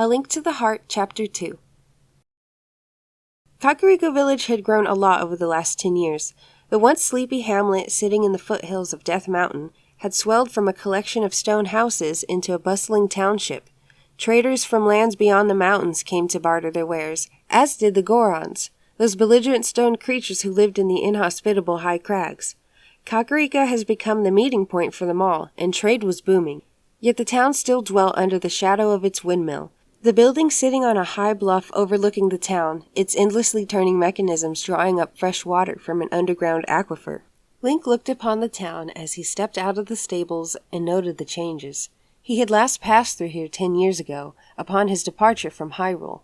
A Link to the Heart, Chapter 2. Kakariko Village had grown a lot over the last 10 years. The once sleepy hamlet sitting in the foothills of Death Mountain had swelled from a collection of stone houses into a bustling township. Traders from lands beyond the mountains came to barter their wares, as did the Gorons, those belligerent stone creatures who lived in the inhospitable high crags. Kakariko has become the meeting point for them all, and trade was booming. Yet the town still dwelt under the shadow of its windmill. The building sitting on a high bluff overlooking the town, its endlessly turning mechanisms drawing up fresh water from an underground aquifer. Link looked upon the town as he stepped out of the stables and noted the changes. He had last passed through here 10 years ago, upon his departure from Hyrule.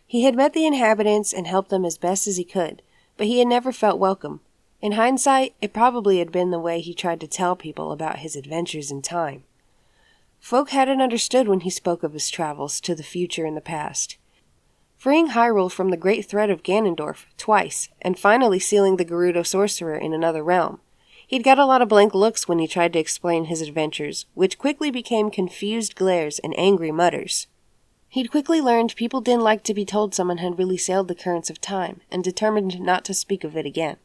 He had met the inhabitants and helped them as best as he could, but he had never felt welcome. In hindsight, it probably had been the way he tried to tell people about his adventures in time. Folk hadn't understood when he spoke of his travels to the future and the past. Freeing Hyrule from the great threat of Ganondorf twice, and finally sealing the Gerudo sorcerer in another realm. He'd got a lot of blank looks when he tried to explain his adventures, which quickly became confused glares and angry mutters. He'd quickly learned people didn't like to be told someone had really sailed the currents of time, and determined not to speak of it again.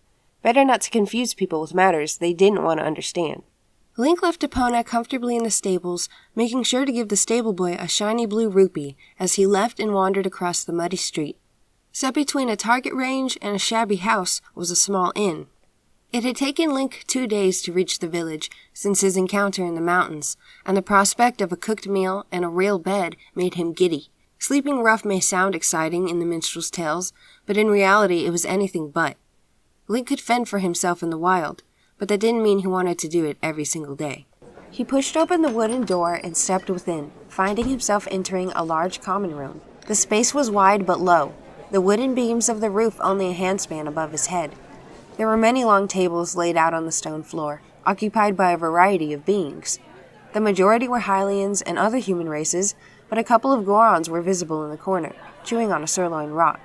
Better not to confuse people with matters they didn't want to understand. Link left Epona comfortably in the stables, making sure to give the stable boy a shiny blue rupee as he left and wandered across the muddy street. Set between a target range and a shabby house was a small inn. It had taken Link 2 days to reach the village since his encounter in the mountains, and the prospect of a cooked meal and a real bed made him giddy. Sleeping rough may sound exciting in the minstrel's tales, but in reality it was anything but. Link could fend for himself in the wild, but that didn't mean he wanted to do it every single day. He pushed open the wooden door and stepped within, finding himself entering a large common room. The space was wide but low, the wooden beams of the roof only a handspan above his head. There were many long tables laid out on the stone floor, occupied by a variety of beings. The majority were Hylians and other human races, but a couple of Gorons were visible in the corner, chewing on a sirloin rock.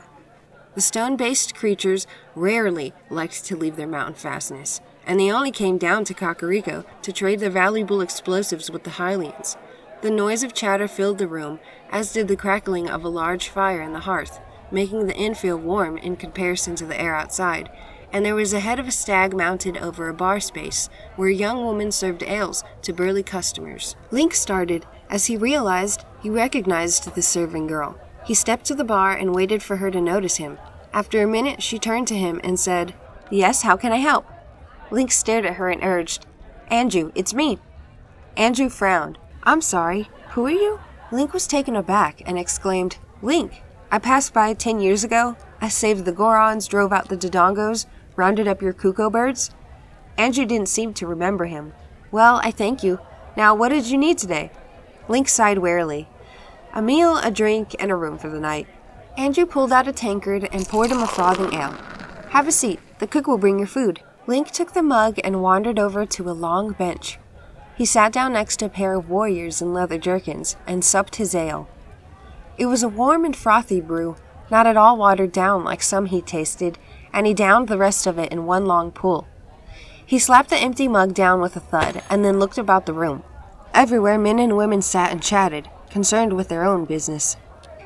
The stone-based creatures rarely liked to leave their mountain fastness, and they only came down to Kakariko to trade their valuable explosives with the Hylians. The noise of chatter filled the room, as did the crackling of a large fire in the hearth, making the inn feel warm in comparison to the air outside, and there was a head of a stag mounted over a bar space, where a young woman served ales to burly customers. Link started as he realized he recognized the serving girl. He stepped to the bar and waited for her to notice him. After a minute, she turned to him and said, "Yes, how can I help?" Link stared at her and urged, "Andrew, it's me." Andrew frowned. "I'm sorry, who are you?" Link was taken aback and exclaimed, "Link, I passed by 10 years ago. I saved the Gorons, drove out the Dodongos, rounded up your cuckoo birds." Andrew didn't seem to remember him. "Well, I thank you. Now, what did you need today?" Link sighed wearily. "A meal, a drink, and a room for the night." Andrew pulled out a tankard and poured him a frothing ale. "Have a seat. The cook will bring your food." Link took the mug and wandered over to a long bench. He sat down next to a pair of warriors in leather jerkins and supped his ale. It was a warm and frothy brew, not at all watered down like some he'd tasted, and he downed the rest of it in one long pull. He slapped the empty mug down with a thud, and then looked about the room. Everywhere men and women sat and chatted, concerned with their own business.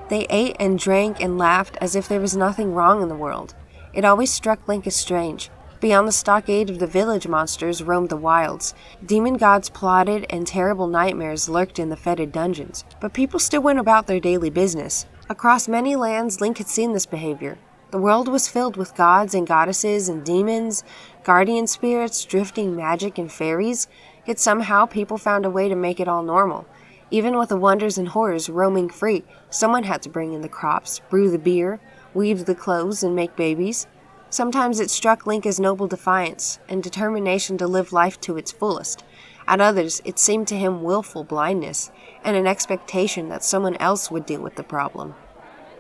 They ate and drank and laughed as if there was nothing wrong in the world. It always struck Link as strange. Beyond the stockade of the village monsters roamed the wilds. Demon gods plotted and terrible nightmares lurked in the fetid dungeons. But people still went about their daily business. Across many lands, Link had seen this behavior. The world was filled with gods and goddesses and demons, guardian spirits, drifting magic and fairies, yet somehow people found a way to make it all normal. Even with the wonders and horrors roaming free, someone had to bring in the crops, brew the beer, weave the clothes, and make babies. Sometimes it struck Link as noble defiance and determination to live life to its fullest. At others, it seemed to him willful blindness and an expectation that someone else would deal with the problem.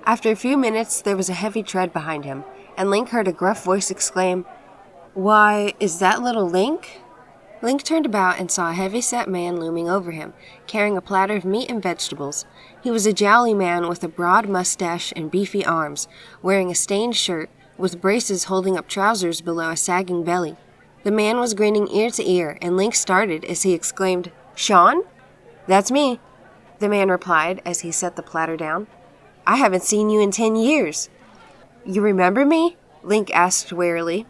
After a few minutes, there was a heavy tread behind him, and Link heard a gruff voice exclaim, "Why, is that little Link?" Link turned about and saw a heavy-set man looming over him, carrying a platter of meat and vegetables. He was a jolly man with a broad mustache and beefy arms, wearing a stained shirt, with braces holding up trousers below a sagging belly. The man was grinning ear to ear, and Link started as he exclaimed, "Sean?" "That's me." the man replied as he set the platter down. I haven't seen you in 10 years. You remember me? Link asked warily.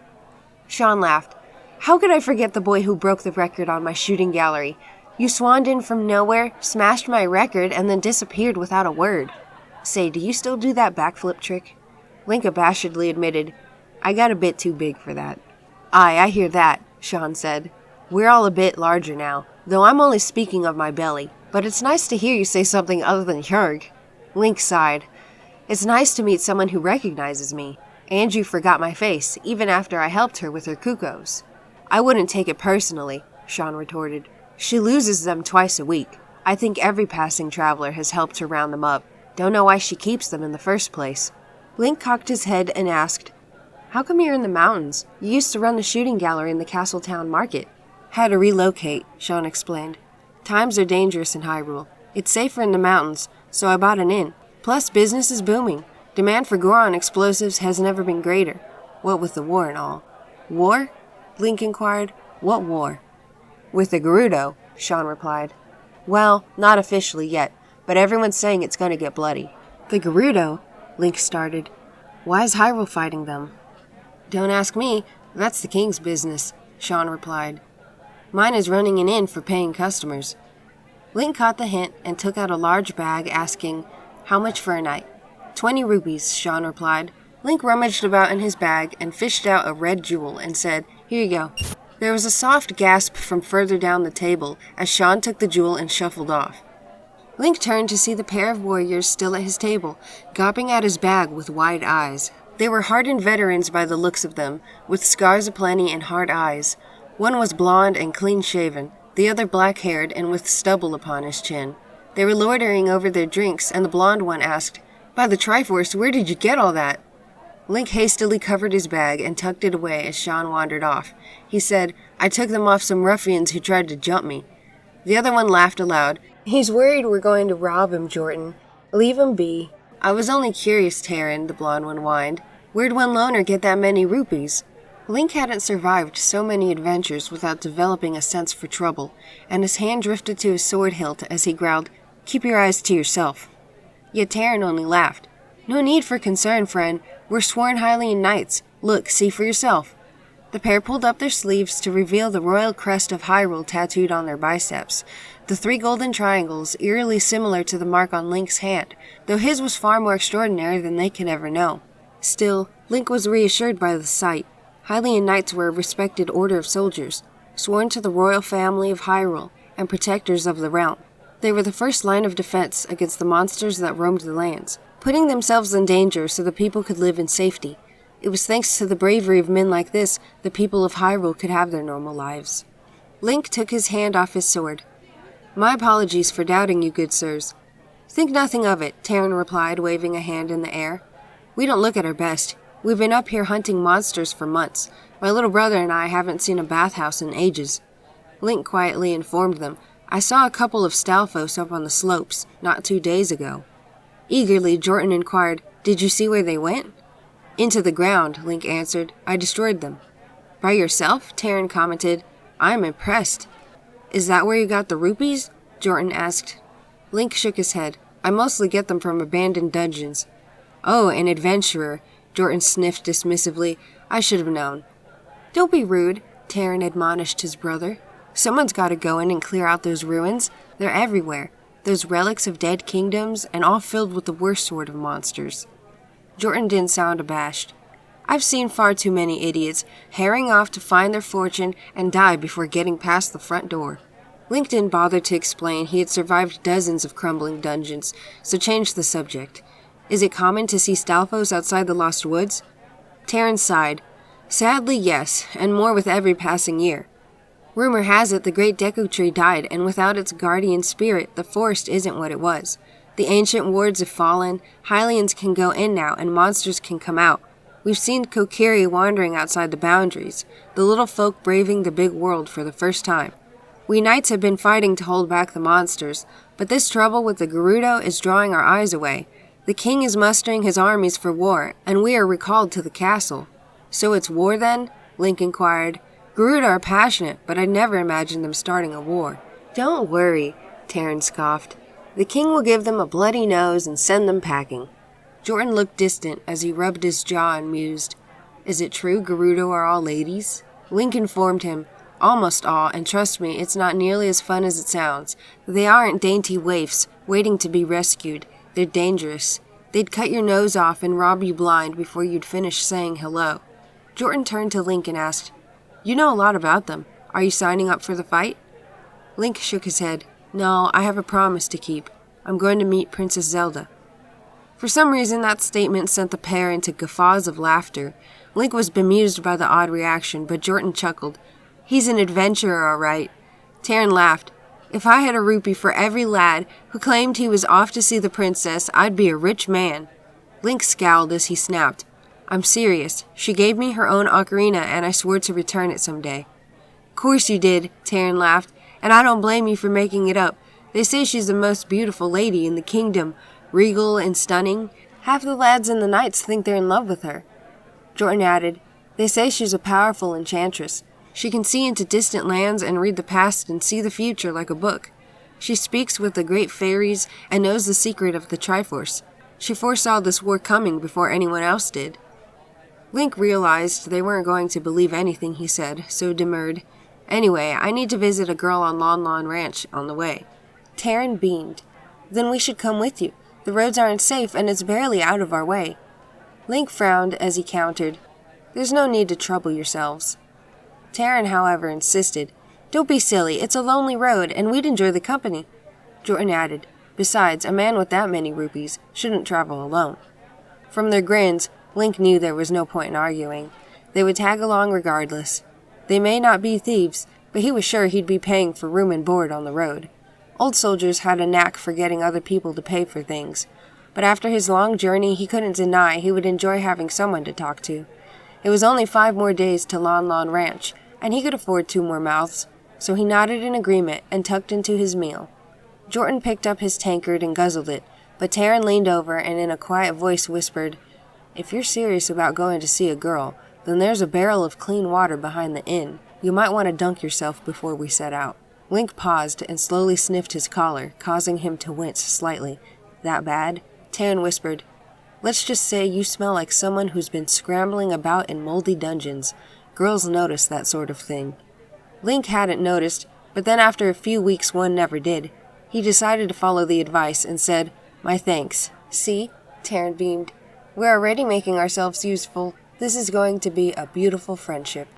Sean laughed. How could I forget the boy who broke the record on my shooting gallery? You swanned in from nowhere, smashed my record, and then disappeared without a word. Say, do you still do that backflip trick? Link abashedly admitted, I got a bit too big for that. Aye, I hear that, Sean said. We're all a bit larger now, though I'm only speaking of my belly, but it's nice to hear you say something other than Hjurg. Link sighed. It's nice to meet someone who recognizes me. And you forgot my face, even after I helped her with her cuckoos. I wouldn't take it personally, Sean retorted. She loses them twice a week. I think every passing traveler has helped her round them up. Don't know why she keeps them in the first place. Link cocked his head and asked, How come you're in the mountains? You used to run the shooting gallery in the Castletown market. Had to relocate, Sean explained. Times are dangerous in Hyrule. It's safer in the mountains, so I bought an inn. Plus, business is booming. Demand for Goron explosives has never been greater. What with the war and all. War? Link inquired. What war? With the Gerudo, Sean replied. Well, not officially yet, but everyone's saying it's going to get bloody. The Gerudo? Link started. Why is Hyrule fighting them? Don't ask me. That's the king's business, Sean replied. Mine is running an inn for paying customers. Link caught the hint and took out a large bag, asking, How much for a night? 20 rupees, Sean replied. Link rummaged about in his bag and fished out a red jewel and said, Here you go. There was a soft gasp from further down the table as Sean took the jewel and shuffled off. Link turned to see the pair of warriors still at his table, gawping at his bag with wide eyes. They were hardened veterans by the looks of them, with scars aplenty and hard eyes. One was blond and clean-shaven, the other black-haired and with stubble upon his chin. They were loitering over their drinks, and the blond one asked, By the Triforce, where did you get all that? Link hastily covered his bag and tucked it away as Sean wandered off. He said, I took them off some ruffians who tried to jump me. The other one laughed aloud. He's worried we're going to rob him, Jordan. Leave him be. I was only curious, Taran, the blonde one whined. Where'd one loner get that many rupees? Link hadn't survived so many adventures without developing a sense for trouble, and his hand drifted to his sword hilt as he growled, Keep your eyes to yourself. Yet Taran only laughed. No need for concern, friend. We're sworn Hylian knights. Look, see for yourself. The pair pulled up their sleeves to reveal the royal crest of Hyrule tattooed on their biceps, the 3 golden triangles eerily similar to the mark on Link's hand, though his was far more extraordinary than they could ever know. Still, Link was reassured by the sight. Hylian knights were a respected order of soldiers, sworn to the royal family of Hyrule, and protectors of the realm. They were the first line of defense against the monsters that roamed the lands, putting themselves in danger so the people could live in safety. It was thanks to the bravery of men like this the people of Hyrule could have their normal lives. Link took his hand off his sword. My apologies for doubting you, good sirs. Think nothing of it, Taran replied, waving a hand in the air. We don't look at our best. We've been up here hunting monsters for months. My little brother and I haven't seen a bathhouse in ages. Link quietly informed them. I saw a couple of Stalfos up on the slopes, not 2 days ago. Eagerly, Jordan inquired, Did you see where they went? Into the ground, Link answered. I destroyed them. By yourself? Taran commented. I'm impressed. Is that where you got the rupees? Jordan asked. Link shook his head. I mostly get them from abandoned dungeons. Oh, an adventurer, Jordan sniffed dismissively. I should have known. Don't be rude, Taran admonished his brother. Someone's got to go in and clear out those ruins. They're everywhere. Those relics of dead kingdoms, and all filled with the worst sort of monsters. Jordan didn't sound abashed. I've seen far too many idiots herring off to find their fortune and die before getting past the front door. Link didn't bother to explain he had survived dozens of crumbling dungeons, so changed the subject. Is it common to see Stalfos outside the Lost Woods? Taran sighed. Sadly, yes, and more with every passing year. Rumor has it the great Deku Tree died, and without its guardian spirit, the forest isn't what it was. The ancient wards have fallen, Hylians can go in now, and monsters can come out. We've seen Kokiri wandering outside the boundaries, the little folk braving the big world for the first time. We knights have been fighting to hold back the monsters, but this trouble with the Gerudo is drawing our eyes away. The king is mustering his armies for war, and we are recalled to the castle. So it's war then? Link inquired. Gerudo are passionate, but I'd never imagined them starting a war. Don't worry, Taran scoffed. The king will give them a bloody nose and send them packing. Jordan looked distant as he rubbed his jaw and mused. Is it true Gerudo are all ladies? Link informed him. Almost all, and trust me, it's not nearly as fun as it sounds. They aren't dainty waifs, waiting to be rescued. They're dangerous. They'd cut your nose off and rob you blind before you'd finish saying hello. Jordan turned to Link and asked, You know a lot about them. Are you signing up for the fight? Link shook his head. No, I have a promise to keep. I'm going to meet Princess Zelda. For some reason, that statement sent the pair into guffaws of laughter. Link was bemused by the odd reaction, but Jordan chuckled. He's an adventurer, all right. Taryn laughed. If I had a rupee for every lad who claimed he was off to see the princess, I'd be a rich man. Link scowled as he snapped. I'm serious. She gave me her own ocarina, and I swore to return it someday. Course you did, Taryn laughed, and I don't blame you for making it up. They say she's the most beautiful lady in the kingdom, regal and stunning. Half the lads and the knights think they're in love with her. Jordan added, They say she's a powerful enchantress. She can see into distant lands and read the past and see the future like a book. She speaks with the great fairies and knows the secret of the Triforce. She foresaw this war coming before anyone else did. Link realized they weren't going to believe anything he said, so demurred. Anyway, I need to visit a girl on Lon Lon Ranch on the way. Taryn beamed. Then we should come with you. The roads aren't safe and it's barely out of our way. Link frowned as he countered. There's no need to trouble yourselves. Taryn, however, insisted. Don't be silly, it's a lonely road, and we'd enjoy the company. Jordan added, Besides, a man with that many rupees shouldn't travel alone. From their grins, Link knew there was no point in arguing. They would tag along regardless. They may not be thieves, but he was sure he'd be paying for room and board on the road. Old soldiers had a knack for getting other people to pay for things, but after his long journey he couldn't deny he would enjoy having someone to talk to. It was only 5 more days to Lon Lon Ranch, and he could afford 2 more mouths, so he nodded in agreement and tucked into his meal. Jordan picked up his tankard and guzzled it, but Taryn leaned over and in a quiet voice whispered, If you're serious about going to see a girl, then there's a barrel of clean water behind the inn. You might want to dunk yourself before we set out. Link paused and slowly sniffed his collar, causing him to wince slightly. That bad? Taryn whispered, Let's just say you smell like someone who's been scrambling about in moldy dungeons. Girls notice that sort of thing. Link hadn't noticed, but then after a few weeks one never did. He decided to follow the advice and said, My thanks. See? Taryn beamed. We're already making ourselves useful. This is going to be a beautiful friendship.